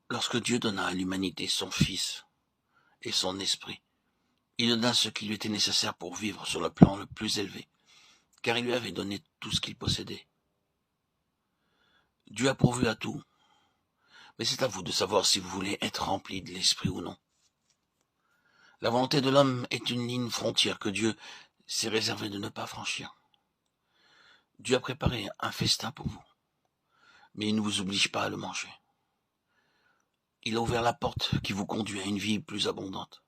Lorsque Dieu donna à l'humanité son Fils et son Esprit, il donna ce qui lui était nécessaire pour vivre sur le plan le plus élevé, car il lui avait donné tout ce qu'il possédait. Dieu a pourvu à tout, mais c'est à vous de savoir si vous voulez être rempli de l'Esprit ou non. La volonté de l'homme est une ligne frontière que Dieu s'est réservé de ne pas franchir. Dieu a préparé un festin pour vous, mais il ne vous oblige pas à le manger. Il a ouvert la porte qui vous conduit à une vie plus abondante,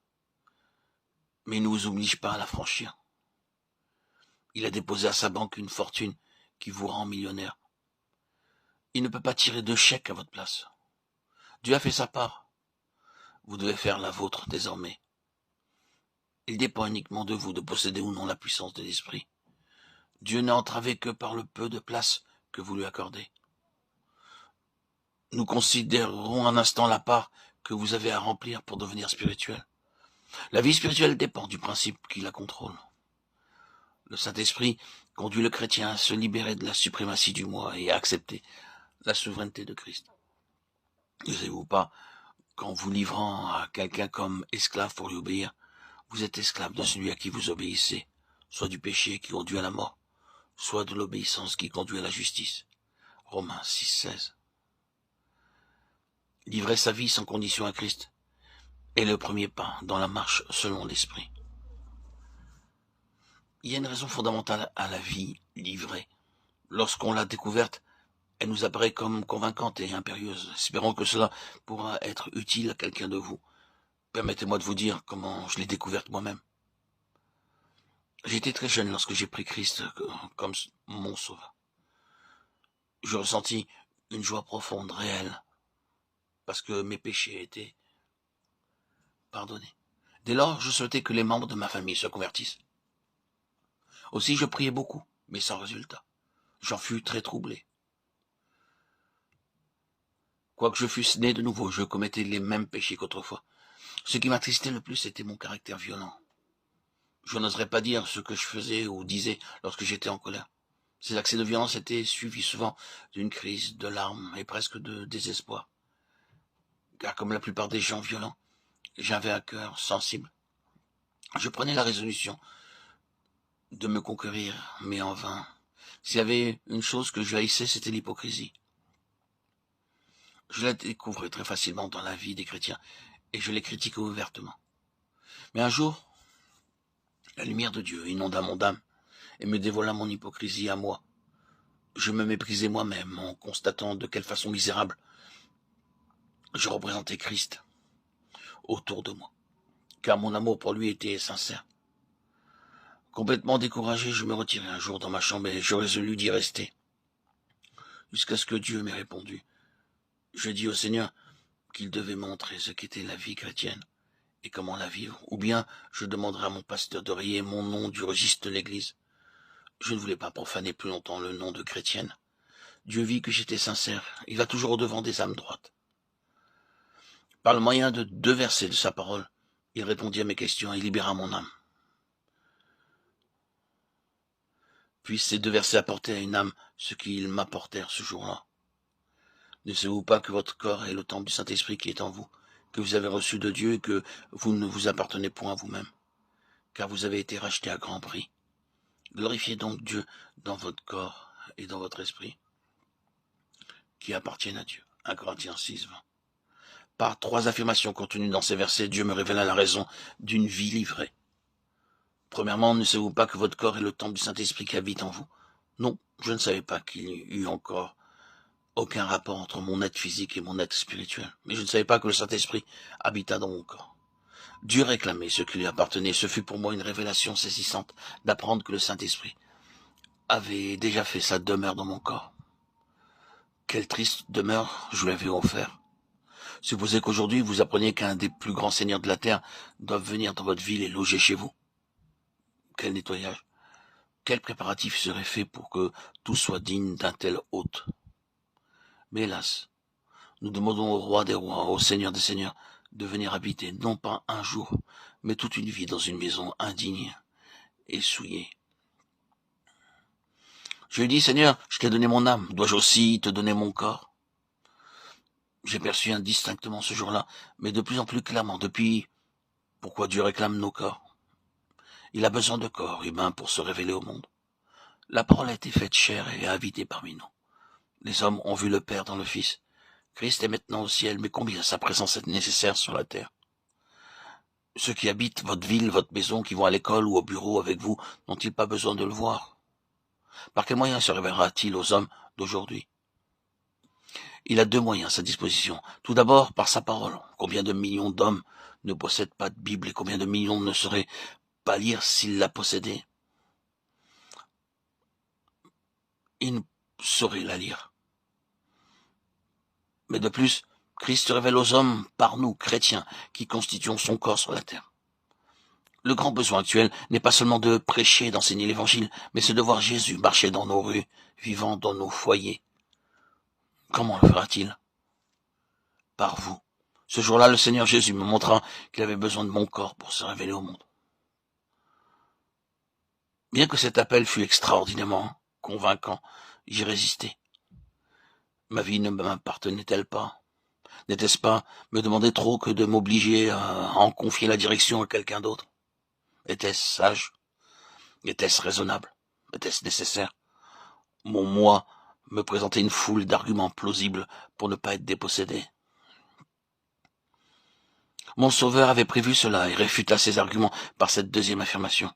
mais il ne vous oblige pas à la franchir. Il a déposé à sa banque une fortune qui vous rend millionnaire. Il ne peut pas tirer de chèque à votre place. Dieu a fait sa part. Vous devez faire la vôtre désormais. Il dépend uniquement de vous de posséder ou non la puissance de l'esprit. Dieu n'est entravé que par le peu de place que vous lui accordez. Nous considérerons un instant la part que vous avez à remplir pour devenir spirituel. La vie spirituelle dépend du principe qui la contrôle. Le Saint-Esprit conduit le chrétien à se libérer de la suprématie du moi et à accepter la souveraineté de Christ. Ne savez-vous pas qu'en vous livrant à quelqu'un comme esclave pour lui obéir, vous êtes esclave de celui à qui vous obéissez, soit du péché qui conduit à la mort, soit de l'obéissance qui conduit à la justice. Romains 6,16. Livrer sa vie sans condition à Christ est le premier pas dans la marche selon l'Esprit. Il y a une raison fondamentale à la vie livrée. Lorsqu'on l'a découverte, elle nous apparaît comme convaincante et impérieuse. Espérons que cela pourra être utile à quelqu'un de vous. Permettez-moi de vous dire comment je l'ai découverte moi-même. J'étais très jeune lorsque j'ai pris Christ comme mon sauveur. Je ressentis une joie profonde, réelle, parce que mes péchés étaient pardonnés. Dès lors, je souhaitais que les membres de ma famille se convertissent. Aussi, je priais beaucoup, mais sans résultat. J'en fus très troublé. Quoique je fusse né de nouveau, je commettais les mêmes péchés qu'autrefois. Ce qui m'attristait le plus, c'était mon caractère violent. Je n'oserais pas dire ce que je faisais ou disais lorsque j'étais en colère. Ces accès de violence étaient suivis souvent d'une crise, de larmes et presque de désespoir. Car comme la plupart des gens violents, j'avais un cœur sensible. Je prenais la résolution de me conquérir, mais en vain. S'il y avait une chose que je haïssais, c'était l'hypocrisie. Je la découvrais très facilement dans la vie des chrétiens, et je les critiquais ouvertement. Mais un jour, la lumière de Dieu inonda mon âme et me dévoila mon hypocrisie à moi. Je me méprisais moi-même en constatant de quelle façon misérable je représentais Christ autour de moi, car mon amour pour lui était sincère. Complètement découragé, je me retirai un jour dans ma chambre et je résolus d'y rester, jusqu'à ce que Dieu m'ait répondu. Je dis au Seigneur qu'il devait montrer ce qu'était la vie chrétienne et comment la vivre, ou bien je demanderai à mon pasteur de rayer mon nom du registre de l'Église. Je ne voulais pas profaner plus longtemps le nom de chrétienne. Dieu vit que j'étais sincère, il va toujours au-devant des âmes droites. Par le moyen de 2 versets de sa parole, il répondit à mes questions et libéra mon âme. Puis ces 2 versets apportaient à une âme ce qu'ils m'apportèrent ce jour-là. Ne savez-vous pas que votre corps est le temple du Saint-Esprit qui est en vous, que vous avez reçu de Dieu et que vous ne vous appartenez point à vous-même, car vous avez été racheté à grand prix. Glorifiez donc Dieu dans votre corps et dans votre esprit, qui appartiennent à Dieu. 1 Corinthiens 6, 20. Par 3 affirmations contenues dans ces versets, Dieu me révéla la raison d'une vie livrée. Premièrement, ne savez-vous pas que votre corps est le temple du Saint-Esprit qui habite en vous? Non, je ne savais pas qu'il y eût encore aucun rapport entre mon être physique et mon être spirituel. Mais je ne savais pas que le Saint-Esprit habita dans mon corps. Dieu réclamait ce qui lui appartenait. Ce fut pour moi une révélation saisissante d'apprendre que le Saint-Esprit avait déjà fait sa demeure dans mon corps. Quelle triste demeure je lui avais offert. Supposez qu'aujourd'hui vous appreniez qu'un des plus grands seigneurs de la terre doit venir dans votre ville et loger chez vous. Quel nettoyage, quel préparatif serait fait pour que tout soit digne d'un tel hôte. Mais hélas, nous demandons au roi des rois, au Seigneur des seigneurs, de venir habiter, non pas un jour, mais toute une vie dans une maison indigne et souillée. Je lui dis, Seigneur, je t'ai donné mon âme, dois-je aussi te donner mon corps? J'ai perçu indistinctement ce jour-là, mais de plus en plus clairement, depuis pourquoi Dieu réclame nos corps. Il a besoin de corps humains pour se révéler au monde. La parole a été faite chair et a habité parmi nous. Les hommes ont vu le Père dans le Fils. Christ est maintenant au ciel, mais combien sa présence est nécessaire sur la terre? Ceux qui habitent votre ville, votre maison, qui vont à l'école ou au bureau avec vous, n'ont-ils pas besoin de le voir? Par quel moyen se révélera-t-il aux hommes d'aujourd'hui? Il a deux moyens à sa disposition. Tout d'abord, par sa parole. Combien de millions d'hommes ne possèdent pas de Bible et combien de millions ne sauraient pas lire s'ils la possédaient? Ils ne sauraient la lire. Mais de plus, Christ se révèle aux hommes par nous, chrétiens, qui constituons son corps sur la terre. Le grand besoin actuel n'est pas seulement de prêcher, d'enseigner l'évangile, mais c'est de voir Jésus marcher dans nos rues, vivant dans nos foyers. Comment le fera-t-il? Par vous. Ce jour-là, le Seigneur Jésus me montra qu'il avait besoin de mon corps pour se révéler au monde. Bien que cet appel fût extraordinairement convaincant, j'y résistais. Ma vie ne m'appartenait-elle pas? N'était-ce pas me demander trop que de m'obliger à en confier la direction à quelqu'un d'autre? Était-ce sage? Était-ce raisonnable? Était-ce nécessaire? Mon moi me présentait une foule d'arguments plausibles pour ne pas être dépossédé. Mon Sauveur avait prévu cela et réfuta ces arguments par cette deuxième affirmation.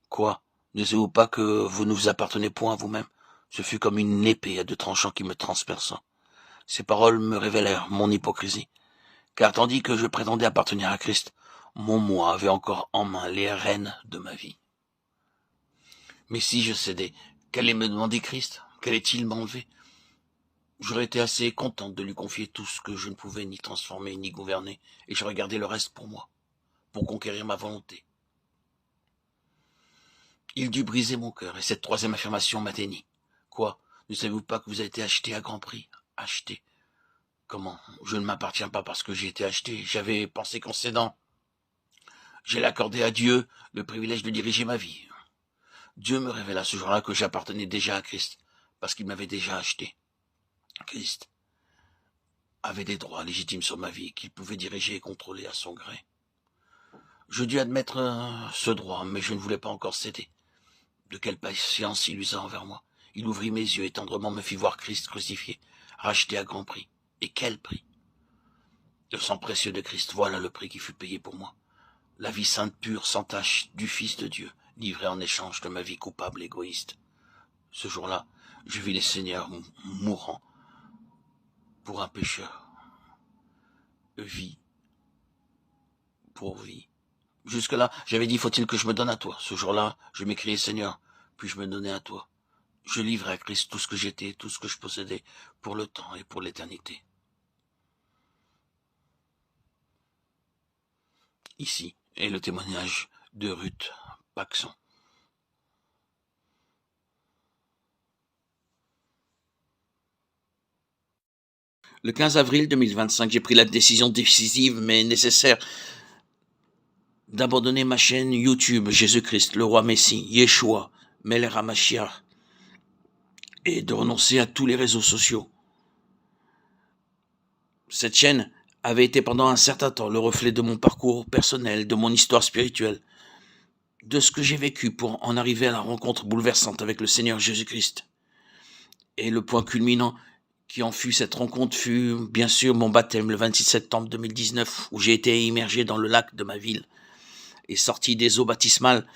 Quoi? Ne savez-vous pas que vous ne vous appartenez point à vous-même? Ce fut comme une épée à deux tranchants qui me transperça. Ces paroles me révélèrent mon hypocrisie, car tandis que je prétendais appartenir à Christ, mon moi avait encore en main les rênes de ma vie. Mais si je cédais, qu'allait me demander Christ? Qu'allait-il m'enlever? J'aurais été assez contente de lui confier tout ce que je ne pouvais ni transformer ni gouverner, et je regardais le reste pour moi, pour conquérir ma volonté. Il dut briser mon cœur, et cette troisième affirmation m'atteignit. Quoi? Ne savez-vous pas que vous avez été acheté à grand prix? Acheté? Comment? Je ne m'appartiens pas parce que j'ai été acheté. J'avais pensé qu'en cédant, j'allais accorder à Dieu le privilège de diriger ma vie. Dieu me révéla ce jour-là que j'appartenais déjà à Christ, parce qu'il m'avait déjà acheté. Christ avait des droits légitimes sur ma vie qu'il pouvait diriger et contrôler à son gré. Je dus admettre ce droit, mais je ne voulais pas encore céder. De quelle patience il usa envers moi. Il ouvrit mes yeux et tendrement me fit voir Christ crucifié, racheté à grand prix. Et quel prix? Le sang précieux de Christ, voilà le prix qui fut payé pour moi. La vie sainte pure, sans tache, du Fils de Dieu, livrée en échange de ma vie coupable, égoïste. Ce jour-là, je vis les seigneurs mourant pour un pécheur. Vie pour vie. Jusque-là, j'avais dit, faut-il que je me donne à toi? Ce jour-là, je m'écriai, Seigneur, puis-je me donner à toi? Je livrai à Christ tout ce que j'étais, tout ce que je possédais, pour le temps et pour l'éternité. Ici est le témoignage de Ruth Paxson. Le 15 avril 2025, j'ai pris la décision décisive mais nécessaire d'abandonner ma chaîne YouTube Jésus-Christ, le roi Messie, Yeshua, Melech HaMashiach, et de renoncer à tous les réseaux sociaux. Cette chaîne avait été pendant un certain temps le reflet de mon parcours personnel, de mon histoire spirituelle, de ce que j'ai vécu pour en arriver à la rencontre bouleversante avec le Seigneur Jésus-Christ. Et le point culminant qui en fut cette rencontre fut bien sûr mon baptême le 26 septembre 2019, où j'ai été immergé dans le lac de ma ville et sorti des eaux baptismales.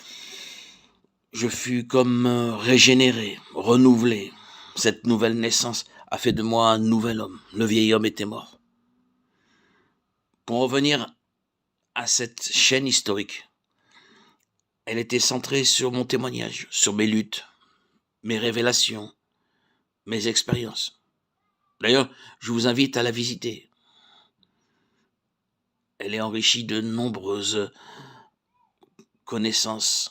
Je fus comme régénéré, renouvelé. Cette nouvelle naissance a fait de moi un nouvel homme. Le vieil homme était mort. Pour revenir à cette chaîne historique, elle était centrée sur mon témoignage, sur mes luttes, mes révélations, mes expériences. D'ailleurs, je vous invite à la visiter. Elle est enrichie de nombreuses connaissances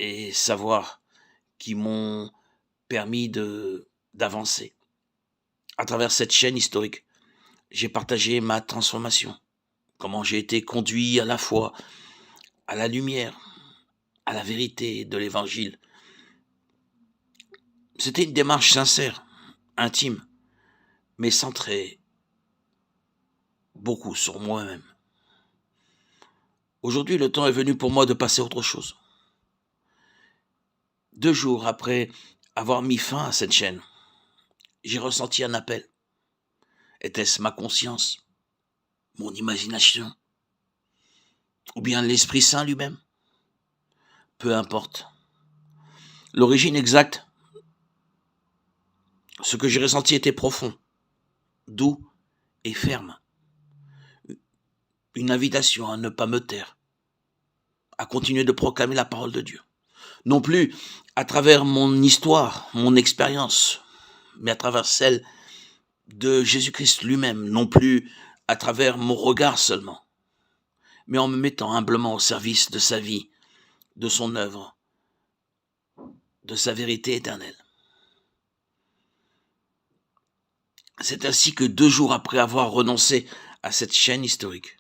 et savoirs qui m'ont permis d'avancer. À travers cette chaîne historique, j'ai partagé ma transformation, comment j'ai été conduit à la foi, à la lumière, à la vérité de l'Évangile. C'était une démarche sincère, intime, mais centrée beaucoup sur moi-même. Aujourd'hui, le temps est venu pour moi de passer à autre chose. 2 jours après avoir mis fin à cette chaîne, j'ai ressenti un appel. Était-ce ma conscience, mon imagination, ou bien l'Esprit Saint lui-même? Peu importe. L'origine exacte, ce que j'ai ressenti était profond, doux et ferme. Une invitation à ne pas me taire, à continuer de proclamer la parole de Dieu. Non plus à travers mon histoire, mon expérience, mais à travers celle de Jésus-Christ lui-même, non plus à travers mon regard seulement, mais en me mettant humblement au service de sa vie, de son œuvre, de sa vérité éternelle. C'est ainsi que 2 jours après avoir renoncé à cette chaîne historique,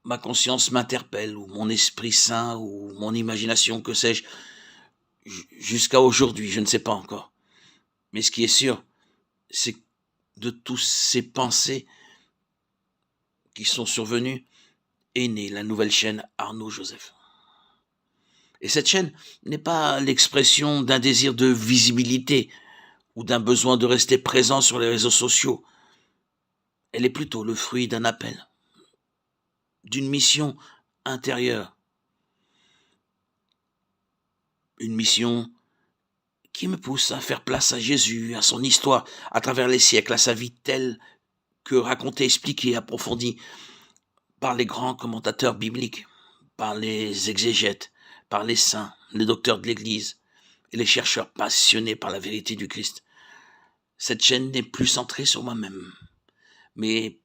ma conscience m'interpelle, ou mon Esprit Saint, ou mon imagination, que sais-je, jusqu'à aujourd'hui, je ne sais pas encore. Mais ce qui est sûr, c'est que de tous ces pensées qui sont survenues, est née la nouvelle chaîne Arnaud Joseph. Et cette chaîne n'est pas l'expression d'un désir de visibilité ou d'un besoin de rester présent sur les réseaux sociaux. Elle est plutôt le fruit d'un appel, d'une mission intérieure. Une mission qui me pousse à faire place à Jésus, à son histoire, à travers les siècles, à sa vie telle que racontée, expliquée, approfondie par les grands commentateurs bibliques, par les exégètes, par les saints, les docteurs de l'Église et les chercheurs passionnés par la vérité du Christ. Cette chaîne n'est plus centrée sur moi-même, mais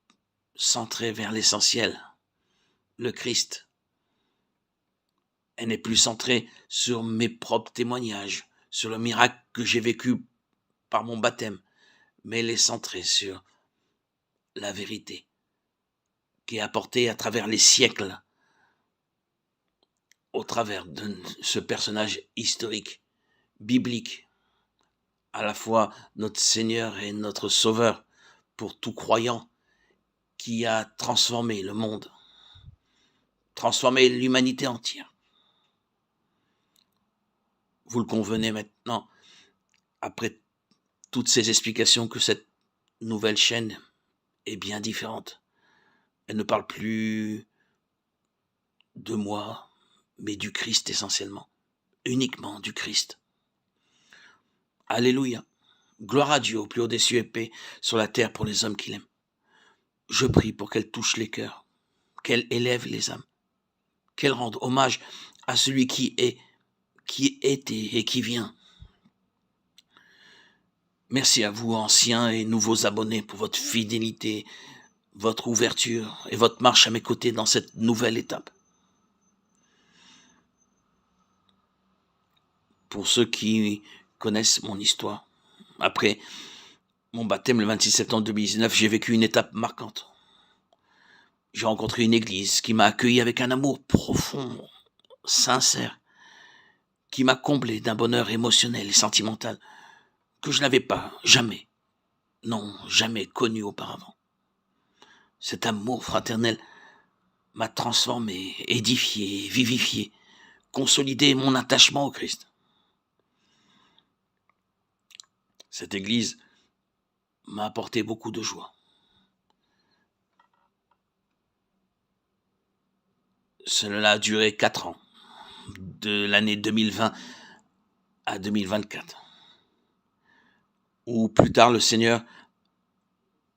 centrée vers l'essentiel, le Christ. Elle n'est plus centrée sur mes propres témoignages, sur le miracle que j'ai vécu par mon baptême, mais elle est centrée sur la vérité qui est apportée à travers les siècles, au travers de ce personnage historique, biblique, à la fois notre Seigneur et notre Sauveur pour tout croyant, qui a transformé le monde, transformé l'humanité entière. Vous le convenez maintenant, après toutes ces explications, que cette nouvelle chaîne est bien différente. Elle ne parle plus de moi, mais du Christ essentiellement, uniquement du Christ. Alléluia. Gloire à Dieu au plus haut des cieux et paix sur la terre pour les hommes qu'il aime. Je prie pour qu'elle touche les cœurs, qu'elle élève les âmes, qu'elle rende hommage à celui qui est, qui était et qui vient. Merci à vous, anciens et nouveaux abonnés, pour votre fidélité, votre ouverture et votre marche à mes côtés dans cette nouvelle étape. Pour ceux qui connaissent mon histoire, après mon baptême le 26 septembre 2019, j'ai vécu une étape marquante. J'ai rencontré une église qui m'a accueilli avec un amour profond, sincère, qui m'a comblé d'un bonheur émotionnel et sentimental que je n'avais pas jamais connu auparavant. Cet amour fraternel m'a transformé, édifié, vivifié, consolidé mon attachement au Christ. Cette église m'a apporté beaucoup de joie. Cela a duré 4 ans, de l'année 2020 à 2024, où plus tard le Seigneur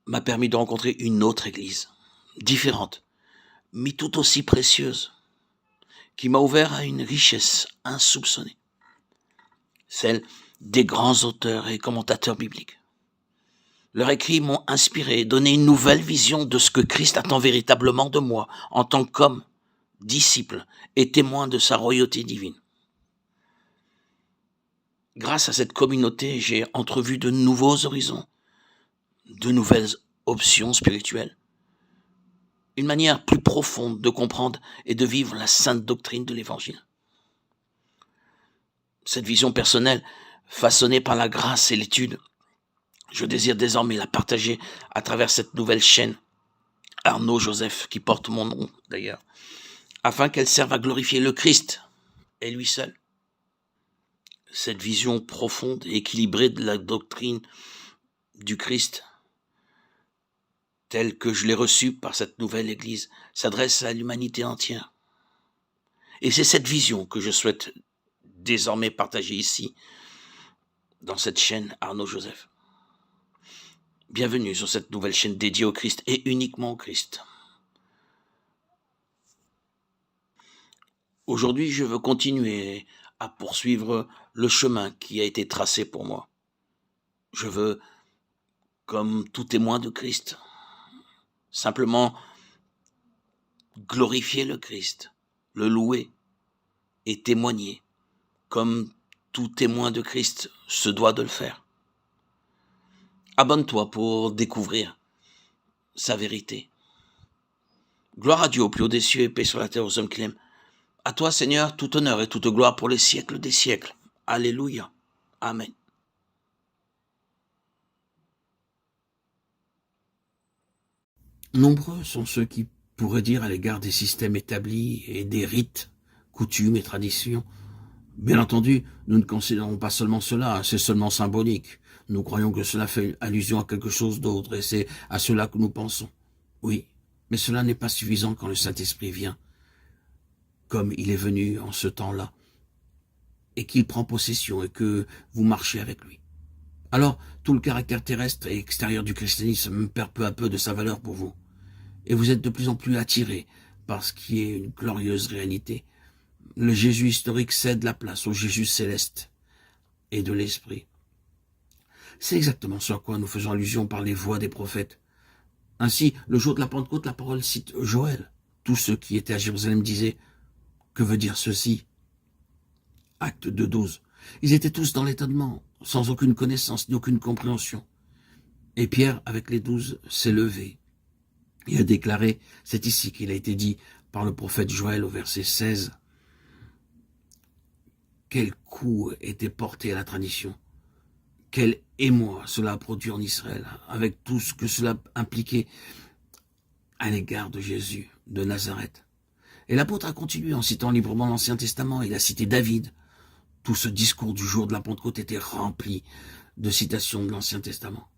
m'a permis de rencontrer une autre église, différente, mais tout aussi précieuse, qui m'a ouvert à une richesse insoupçonnée, celle des grands auteurs et commentateurs bibliques. Leurs écrits m'ont inspiré et donné une nouvelle vision de ce que Christ attend véritablement de moi, en tant qu'homme, disciple et témoin de sa royauté divine. Grâce à cette communauté, j'ai entrevu de nouveaux horizons, de nouvelles options spirituelles, une manière plus profonde de comprendre et de vivre la sainte doctrine de l'Évangile. Cette vision personnelle, façonnée par la grâce et l'étude, Je désire désormais la partager à travers cette nouvelle chaîne, Arnaud Joseph, qui porte mon nom d'ailleurs, afin qu'elle serve à glorifier le Christ et lui seul. Cette vision profonde et équilibrée de la doctrine du Christ, telle que je l'ai reçue par cette nouvelle Église, s'adresse à l'humanité entière. Et c'est cette vision que je souhaite désormais partager ici, dans cette chaîne Arnaud Joseph. Bienvenue sur cette nouvelle chaîne dédiée au Christ et uniquement au Christ. Aujourd'hui, je veux continuer à poursuivre le chemin qui a été tracé pour moi. Je veux, comme tout témoin de Christ, simplement glorifier le Christ, le louer et témoigner, comme tout témoin de Christ se doit de le faire. Abonne-toi pour découvrir sa vérité. Gloire à Dieu au plus haut des cieux et paix sur la terre aux hommes qui l'aiment. À toi, Seigneur, tout honneur et toute gloire pour les siècles des siècles. Alléluia. Amen. Nombreux sont ceux qui pourraient dire à l'égard des systèmes établis et des rites, coutumes et traditions. Bien entendu, nous ne considérons pas seulement cela, c'est seulement symbolique. Nous croyons que cela fait allusion à quelque chose d'autre et c'est à cela que nous pensons. Oui, mais cela n'est pas suffisant quand le Saint-Esprit vient, comme il est venu en ce temps-là, et qu'il prend possession et que vous marchez avec lui. Alors, tout le caractère terrestre et extérieur du christianisme perd peu à peu de sa valeur pour vous. Et vous êtes de plus en plus attirés par ce qui est une glorieuse réalité. Le Jésus historique cède la place au Jésus céleste et de l'Esprit. C'est exactement ce à quoi nous faisons allusion par les voix des prophètes. Ainsi, le jour de la Pentecôte, la parole cite Joël. Tous ceux qui étaient à Jérusalem disaient « Que veut dire ceci ?» Acte 2:12. Ils étaient tous dans l'étonnement, sans aucune connaissance ni aucune compréhension. Et Pierre, avec les 12, s'est levé et a déclaré, c'est ici qu'il a été dit par le prophète Joël au verset 16, quel coup était porté à la tradition, quel émoi cela a produit en Israël, avec tout ce que cela impliquait à l'égard de Jésus de Nazareth. Et l'apôtre a continué en citant librement l'Ancien Testament, il a cité David. Tout ce discours du jour de la Pentecôte était rempli de citations de l'Ancien Testament.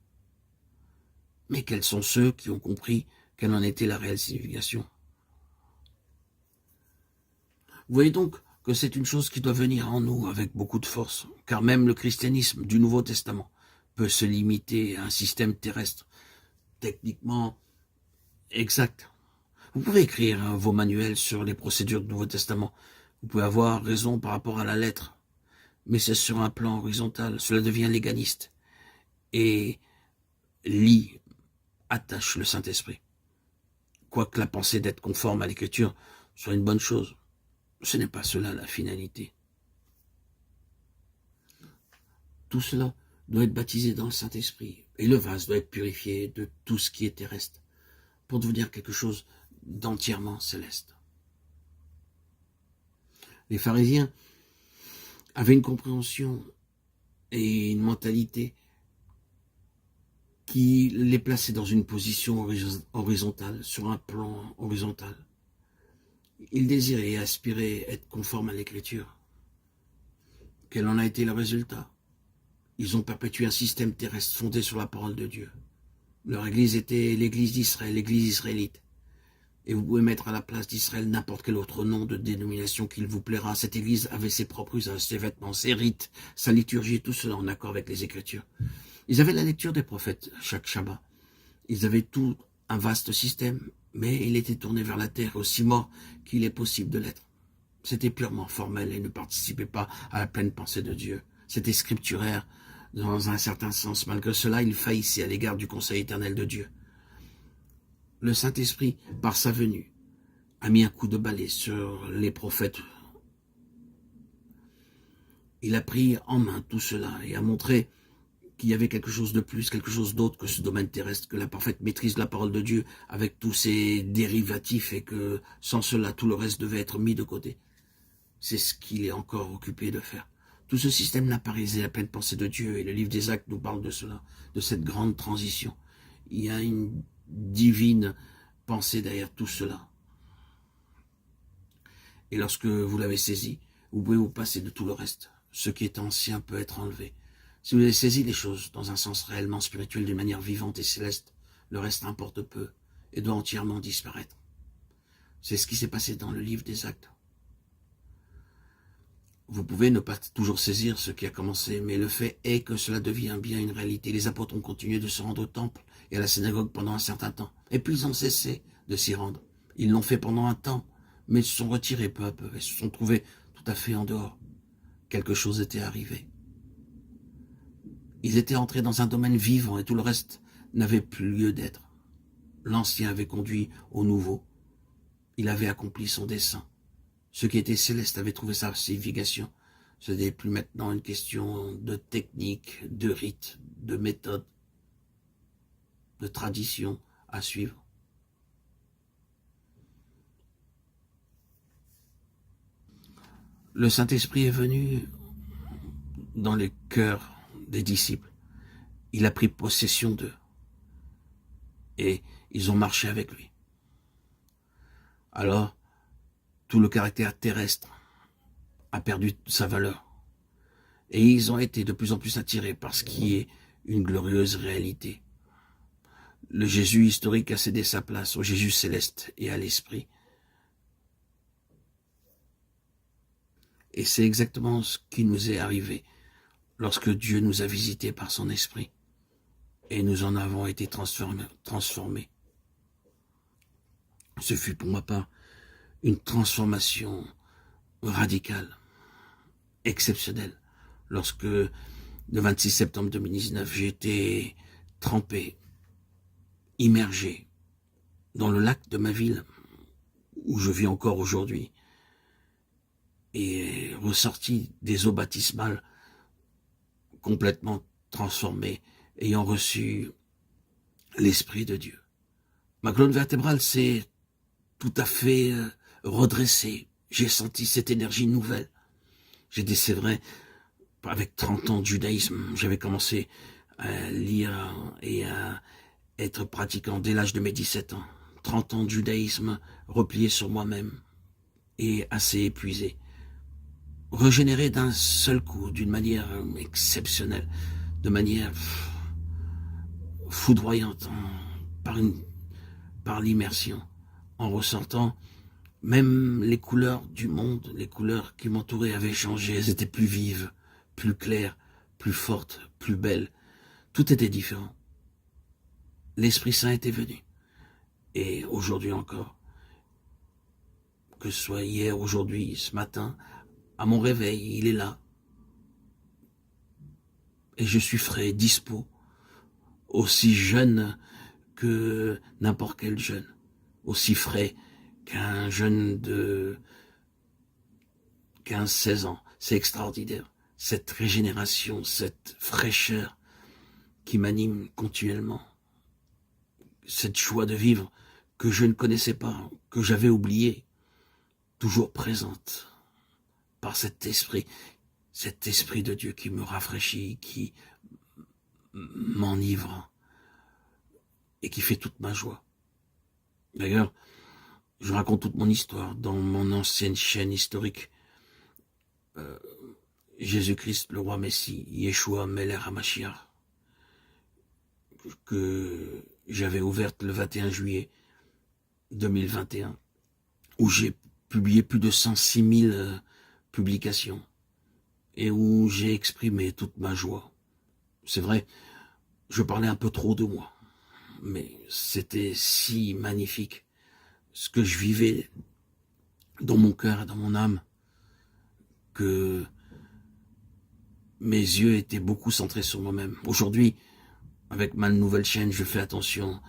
Mais quels sont ceux qui ont compris quelle en était la réelle signification? Vous voyez donc que c'est une chose qui doit venir en nous avec beaucoup de force, car même le christianisme du Nouveau Testament peut se limiter à un système terrestre techniquement exact. Vous pouvez écrire vos manuels sur les procédures du Nouveau Testament. Vous pouvez avoir raison par rapport à la lettre, mais c'est sur un plan horizontal. Cela devient légaliste et attache le Saint-Esprit. Quoique la pensée d'être conforme à l'Écriture soit une bonne chose, ce n'est pas cela la finalité. Tout cela doit être baptisé dans le Saint-Esprit et le vase doit être purifié de tout ce qui est terrestre pour devenir quelque chose d'entièrement céleste. Les pharisiens avaient une compréhension et une mentalité qui les plaçait dans une position horizontale, sur un plan horizontal. Ils désiraient et aspiraient être conformes à l'Écriture. Quel en a été le résultat? Ils ont perpétué un système terrestre fondé sur la parole de Dieu. Leur église était l'église d'Israël, l'église israélite. Et vous pouvez mettre à la place d'Israël n'importe quel autre nom de dénomination qu'il vous plaira. Cette église avait ses propres usages, ses vêtements, ses rites, sa liturgie, tout cela en accord avec les Écritures. Ils avaient la lecture des prophètes chaque Shabbat. Ils avaient tout un vaste système, mais il était tourné vers la terre, aussi mort qu'il est possible de l'être. C'était purement formel et ne participait pas à la pleine pensée de Dieu. C'était scripturaire dans un certain sens. Malgré cela, il faillissait à l'égard du conseil éternel de Dieu. Le Saint-Esprit, par sa venue, a mis un coup de balai sur les prophètes. Il a pris en main tout cela et a montré qu'il y avait quelque chose de plus, quelque chose d'autre que ce domaine terrestre, que la parfaite maîtrise de la parole de Dieu avec tous ses dérivatifs et que sans cela, tout le reste devait être mis de côté. C'est ce qu'il est encore occupé de faire. Tout ce système n'a pas réalisé la pleine pensée de Dieu, et le livre des Actes nous parle de cela, de cette grande transition. Il y a une divine pensée derrière tout cela. Et lorsque vous l'avez saisi, vous pouvez vous passer de tout le reste. Ce qui est ancien peut être enlevé. Si vous avez saisi les choses dans un sens réellement spirituel, d'une manière vivante et céleste, le reste importe peu et doit entièrement disparaître. C'est ce qui s'est passé dans le livre des Actes. Vous pouvez ne pas toujours saisir ce qui a commencé, mais le fait est que cela devient bien une réalité. Les apôtres ont continué de se rendre au temple et à la synagogue pendant un certain temps, et puis ils ont cessé de s'y rendre. Ils l'ont fait pendant un temps, mais ils se sont retirés peu à peu et se sont trouvés tout à fait en dehors. Quelque chose était arrivé. Ils étaient entrés dans un domaine vivant et tout le reste n'avait plus lieu d'être. L'ancien avait conduit au nouveau. Il avait accompli son dessein. Ce qui était céleste avait trouvé sa signification. Ce n'est plus maintenant une question de technique, de rite, de méthode, de tradition à suivre. Le Saint-Esprit est venu dans les cœurs des disciples. Il a pris possession d'eux. Et ils ont marché avec lui. Alors, tout le caractère terrestre a perdu sa valeur. Et ils ont été de plus en plus attirés par ce qui est une glorieuse réalité. Le Jésus historique a cédé sa place au Jésus céleste et à l'Esprit. Et c'est exactement ce qui nous est arrivé lorsque Dieu nous a visités par son Esprit. Et nous en avons été transformés. Ce fut pour ma part une transformation radicale, exceptionnelle. Lorsque, le 26 septembre 2019, j'ai été trempé, immergé dans le lac de ma ville, où je vis encore aujourd'hui, et ressorti des eaux baptismales complètement transformé, ayant reçu l'Esprit de Dieu. Ma colonne vertébrale s'est tout à fait redressée. J'ai senti cette énergie nouvelle. C'est vrai, avec 30 ans de judaïsme, j'avais commencé à lire et à être pratiquant dès l'âge de mes 17 ans. 30 ans de judaïsme, replié sur moi-même et assez épuisé. Régénéré d'un seul coup, d'une manière exceptionnelle, de manière foudroyante, par l'immersion, en ressortant, même les couleurs du monde, les couleurs qui m'entouraient avaient changé, elles étaient plus vives, plus claires, plus fortes, plus belles, tout était différent. L'Esprit Saint était venu, et aujourd'hui encore, que ce soit hier, aujourd'hui, ce matin, à mon réveil, il est là, et je suis frais, dispo, aussi jeune que n'importe quel jeune, aussi frais qu'un jeune de 15-16 ans. C'est extraordinaire, cette régénération, cette fraîcheur qui m'anime continuellement, cette joie de vivre que je ne connaissais pas, que j'avais oubliée, toujours présente par cet esprit de Dieu qui me rafraîchit, qui m'enivre et qui fait toute ma joie. D'ailleurs, je raconte toute mon histoire dans mon ancienne chaîne historique. Jésus-Christ, le roi Messie, Yeshua Melech HaMashiach, que j'avais ouverte le 21 juillet 2021, où j'ai publié plus de 106 000 publications et où j'ai exprimé toute ma joie. C'est vrai, je parlais un peu trop de moi, mais c'était si magnifique ce que je vivais dans mon cœur et dans mon âme, que mes yeux étaient beaucoup centrés sur moi-même. Aujourd'hui, avec ma nouvelle chaîne, je fais attention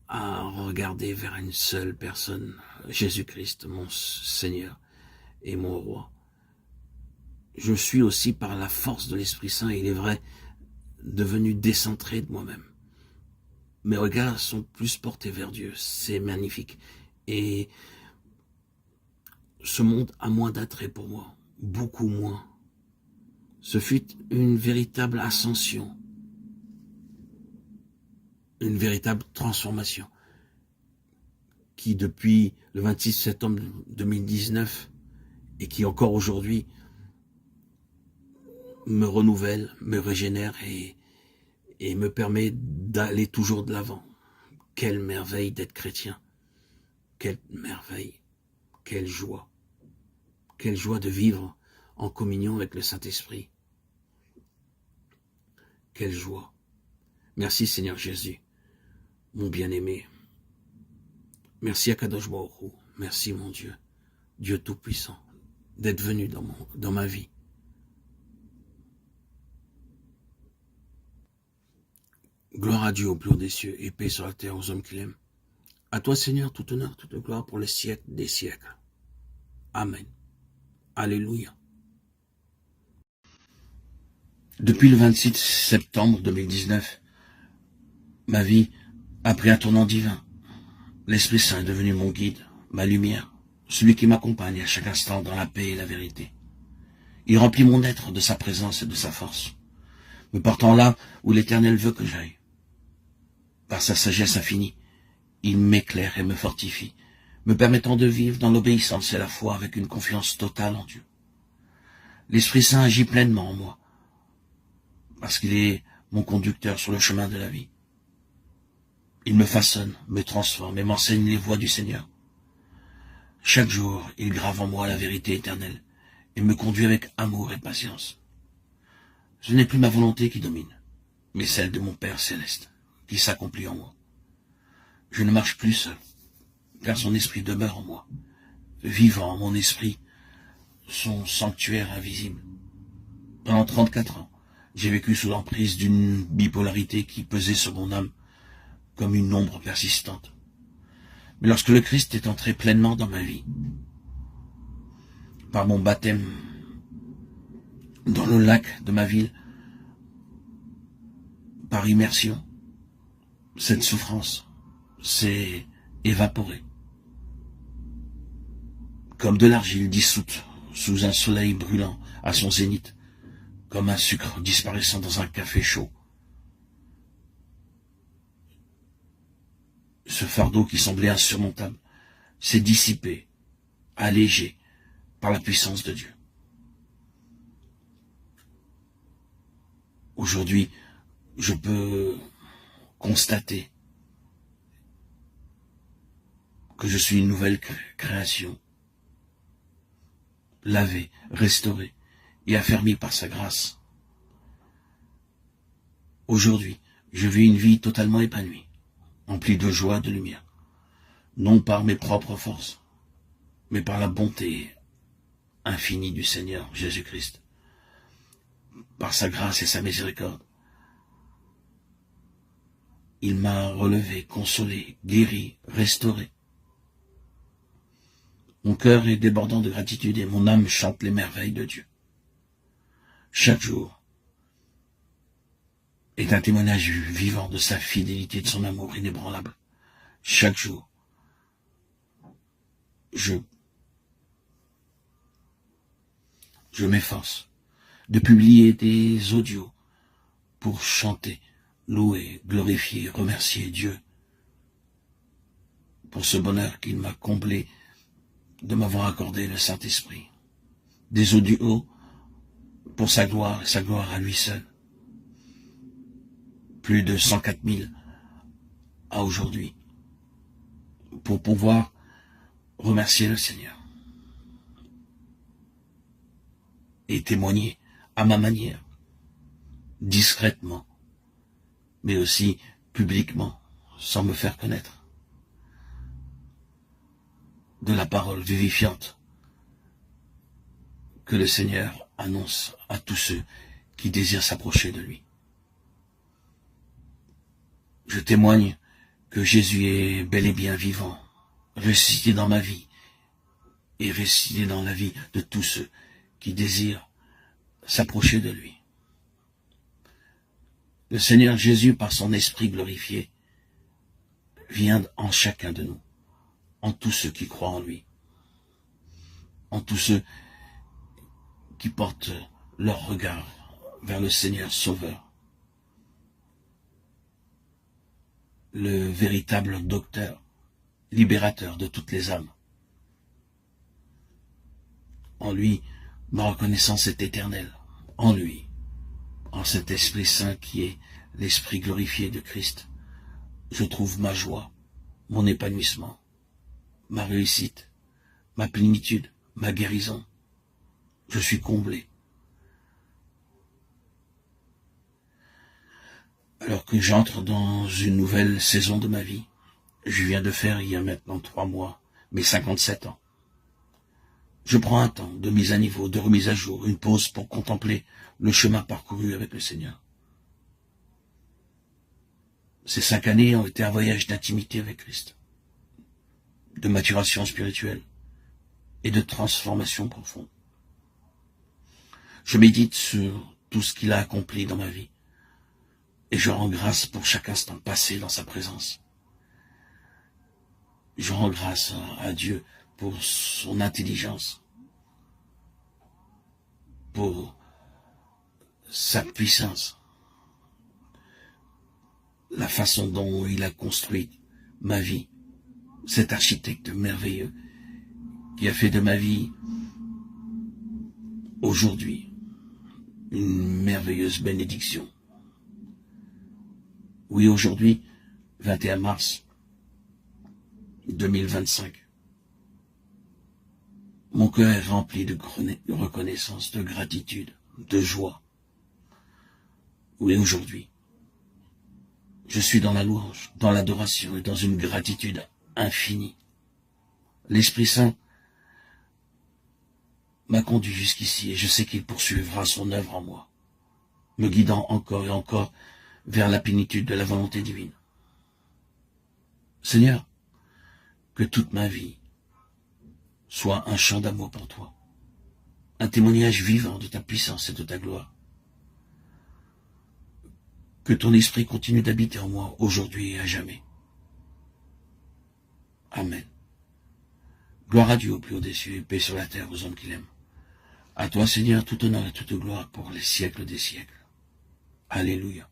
à regarder vers une seule personne, Jésus-Christ, mon Seigneur et mon Roi. Je suis aussi, par la force de l'Esprit Saint, il est vrai, devenu décentré de moi-même. Mes regards sont plus portés vers Dieu, c'est magnifique. Et ce monde a moins d'attrait pour moi, beaucoup moins. Ce fut une véritable ascension, une véritable transformation qui, depuis le 26 septembre 2019 et qui encore aujourd'hui me renouvelle, me régénère et me permet d'aller toujours de l'avant. Quelle merveille d'être chrétien. Quelle merveille. Quelle joie. Quelle joie de vivre en communion avec le Saint-Esprit. Quelle joie. Merci Seigneur Jésus, mon bien-aimé. Merci Akadosh Baruch Hu. Merci mon Dieu, Dieu Tout-Puissant, d'être venu dans ma vie. Gloire à Dieu au plus haut des cieux et paix sur la terre aux hommes qu'il aime. À toi Seigneur, tout honneur, toute gloire pour les siècles des siècles. Amen. Alléluia. Depuis le 26 septembre 2019, ma vie a pris un tournant divin. L'Esprit Saint est devenu mon guide, ma lumière, celui qui m'accompagne à chaque instant dans la paix et la vérité. Il remplit mon être de sa présence et de sa force, me portant là où l'Éternel veut que j'aille. Par sa sagesse infinie, il m'éclaire et me fortifie, me permettant de vivre dans l'obéissance et la foi avec une confiance totale en Dieu. L'Esprit Saint agit pleinement en moi, parce qu'il est mon conducteur sur le chemin de la vie. Il me façonne, me transforme et m'enseigne les voies du Seigneur. Chaque jour, il grave en moi la vérité éternelle et me conduit avec amour et patience. Ce n'est plus ma volonté qui domine, mais celle de mon Père céleste, qui s'accomplit en moi. Je ne marche plus seul, car son esprit demeure en moi, vivant mon esprit, son sanctuaire invisible. Pendant 34 ans, j'ai vécu sous l'emprise d'une bipolarité qui pesait sur mon âme comme une ombre persistante. Mais lorsque le Christ est entré pleinement dans ma vie, par mon baptême dans le lac de ma ville, par immersion, cette souffrance s'est évaporée, comme de l'argile dissoute sous un soleil brûlant à son zénith, comme un sucre disparaissant dans un café chaud. Ce fardeau qui semblait insurmontable s'est dissipé, allégé par la puissance de Dieu. Aujourd'hui, je peux constater que je suis une nouvelle création, lavée, restaurée et affermie par sa grâce. Aujourd'hui, je vis une vie totalement épanouie, emplie de joie et de lumière, non par mes propres forces, mais par la bonté infinie du Seigneur Jésus-Christ, par sa grâce et sa miséricorde. Il m'a relevé, consolé, guéri, restauré. Mon cœur est débordant de gratitude et mon âme chante les merveilles de Dieu. Chaque jour est un témoignage vivant de sa fidélité et de son amour inébranlable. Chaque jour, je m'efforce de publier des audios pour chanter, louer, glorifier, remercier Dieu pour ce bonheur qu'il m'a comblé de m'avoir accordé le Saint-Esprit. Des audios pour sa gloire et sa gloire à lui seul. Plus de 104 000 à aujourd'hui, pour pouvoir remercier le Seigneur et témoigner à ma manière, discrètement, mais aussi publiquement, sans me faire connaître, de la parole vivifiante que le Seigneur annonce à tous ceux qui désirent s'approcher de lui. Je témoigne que Jésus est bel et bien vivant, ressuscité dans ma vie et ressuscité dans la vie de tous ceux qui désirent s'approcher de lui. Le Seigneur Jésus, par son esprit glorifié, vient en chacun de nous, en tous ceux qui croient en lui, en tous ceux qui portent leur regard vers le Seigneur Sauveur, le véritable docteur, libérateur de toutes les âmes. En lui, ma reconnaissance est éternelle. En lui, en cet Esprit Saint qui est l'Esprit glorifié de Christ, je trouve ma joie, mon épanouissement, ma réussite, ma plénitude, ma guérison. Je suis comblé. Alors que j'entre dans une nouvelle saison de ma vie, je viens de faire il y a maintenant 3 mois mes 57 ans. Je prends un temps de mise à niveau, de remise à jour, une pause pour contempler le chemin parcouru avec le Seigneur. Ces 5 années ont été un voyage d'intimité avec Christ, de maturation spirituelle et de transformation profonde. Je médite sur tout ce qu'il a accompli dans ma vie et je rends grâce pour chaque instant passé dans sa présence. Je rends grâce à Dieu pour son intelligence, pour sa puissance, la façon dont il a construit ma vie, cet architecte merveilleux qui a fait de ma vie aujourd'hui une merveilleuse bénédiction. Oui, aujourd'hui, 21 mars 2025, mon cœur est rempli de reconnaissance, de gratitude, de joie. Oui, aujourd'hui, je suis dans la louange, dans l'adoration et dans une gratitude infinie. L'Esprit Saint m'a conduit jusqu'ici et je sais qu'il poursuivra son œuvre en moi, me guidant encore et encore vers la plénitude de la volonté divine. Seigneur, que toute ma vie soit un chant d'amour pour toi, un témoignage vivant de ta puissance et de ta gloire. Que ton esprit continue d'habiter en moi aujourd'hui et à jamais. Amen. Gloire à Dieu au plus haut des cieux et paix sur la terre aux hommes qu'il aime. À toi, Seigneur, tout honneur et toute gloire pour les siècles des siècles. Alléluia.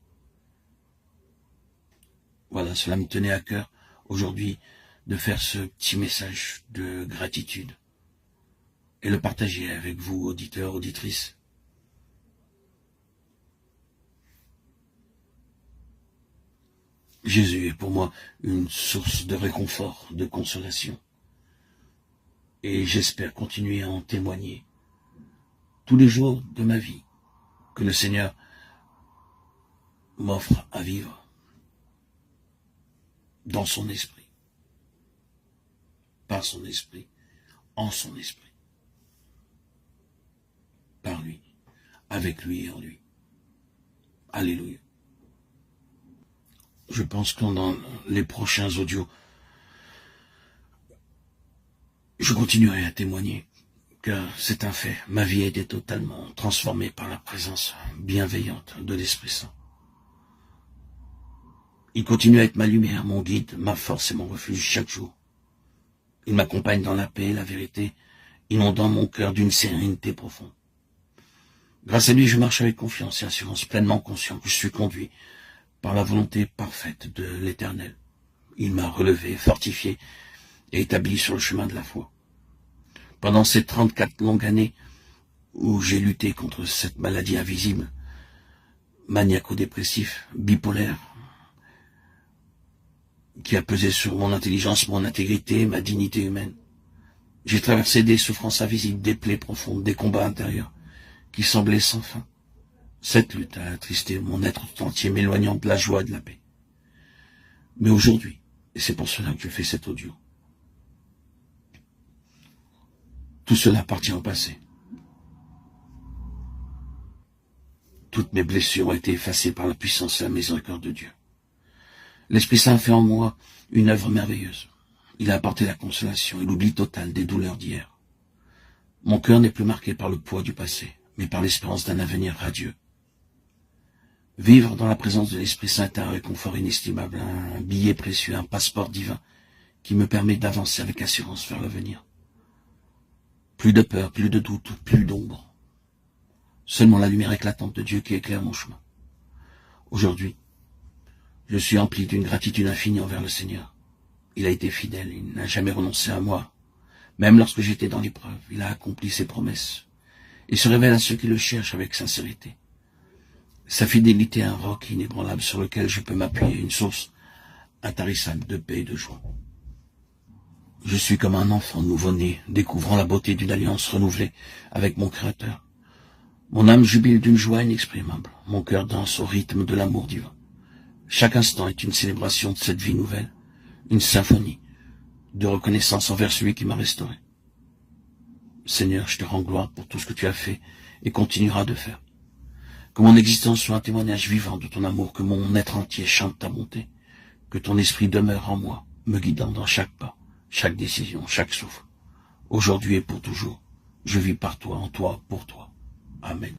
Voilà, cela me tenait à cœur aujourd'hui de faire ce petit message de gratitude et le partager avec vous, auditeurs, auditrices. Jésus est pour moi une source de réconfort, de consolation. Et j'espère continuer à en témoigner tous les jours de ma vie que le Seigneur m'offre à vivre dans son esprit, par son esprit, en son esprit, par lui, avec lui et en lui. Alléluia. Je pense que dans les prochains audios, je continuerai à témoigner, car c'est un fait. Ma vie a été totalement transformée par la présence bienveillante de l'Esprit Saint. Il continue à être ma lumière, mon guide, ma force et mon refuge chaque jour. Il m'accompagne dans la paix et la vérité, inondant mon cœur d'une sérénité profonde. Grâce à lui, je marche avec confiance et assurance, pleinement conscient que je suis conduit par la volonté parfaite de l'Éternel. Il m'a relevé, fortifié et établi sur le chemin de la foi. Pendant ces 34 longues années où j'ai lutté contre cette maladie invisible, maniaco-dépressif, bipolaire, qui a pesé sur mon intelligence, mon intégrité, ma dignité humaine, j'ai traversé des souffrances invisibles, des plaies profondes, des combats intérieurs qui semblaient sans fin. Cette lutte a attristé mon être tout entier, m'éloignant de la joie et de la paix. Mais aujourd'hui, et c'est pour cela que je fais cet audio, tout cela appartient au passé. Toutes mes blessures ont été effacées par la puissance et la miséricorde de Dieu. L'Esprit Saint fait en moi une œuvre merveilleuse. Il a apporté la consolation et l'oubli total des douleurs d'hier. Mon cœur n'est plus marqué par le poids du passé, mais par l'espérance d'un avenir radieux. Vivre dans la présence de l'Esprit Saint est un réconfort inestimable, un billet précieux, un passeport divin qui me permet d'avancer avec assurance vers l'avenir. Plus de peur, plus de doute, plus d'ombre. seulement la lumière éclatante de Dieu qui éclaire mon chemin. Aujourd'hui, je suis empli d'une gratitude infinie envers le Seigneur. Il a été fidèle, il n'a jamais renoncé à moi. Même lorsque j'étais dans l'épreuve, il a accompli ses promesses. Il se révèle à ceux qui le cherchent avec sincérité. Sa fidélité est un roc inébranlable sur lequel je peux m'appuyer, une source intarissable de paix et de joie. Je suis comme un enfant nouveau-né, découvrant la beauté d'une alliance renouvelée avec mon Créateur. Mon âme jubile d'une joie inexprimable, mon cœur danse au rythme de l'amour divin. Chaque instant est une célébration de cette vie nouvelle, une symphonie de reconnaissance envers celui qui m'a restauré. Seigneur, je te rends gloire pour tout ce que tu as fait et continueras de faire. Que mon existence soit un témoignage vivant de ton amour, que mon être entier chante ta bonté, que ton esprit demeure en moi, me guidant dans chaque pas, chaque décision, chaque souffle. Aujourd'hui et pour toujours, je vis par toi, en toi, pour toi. Amen.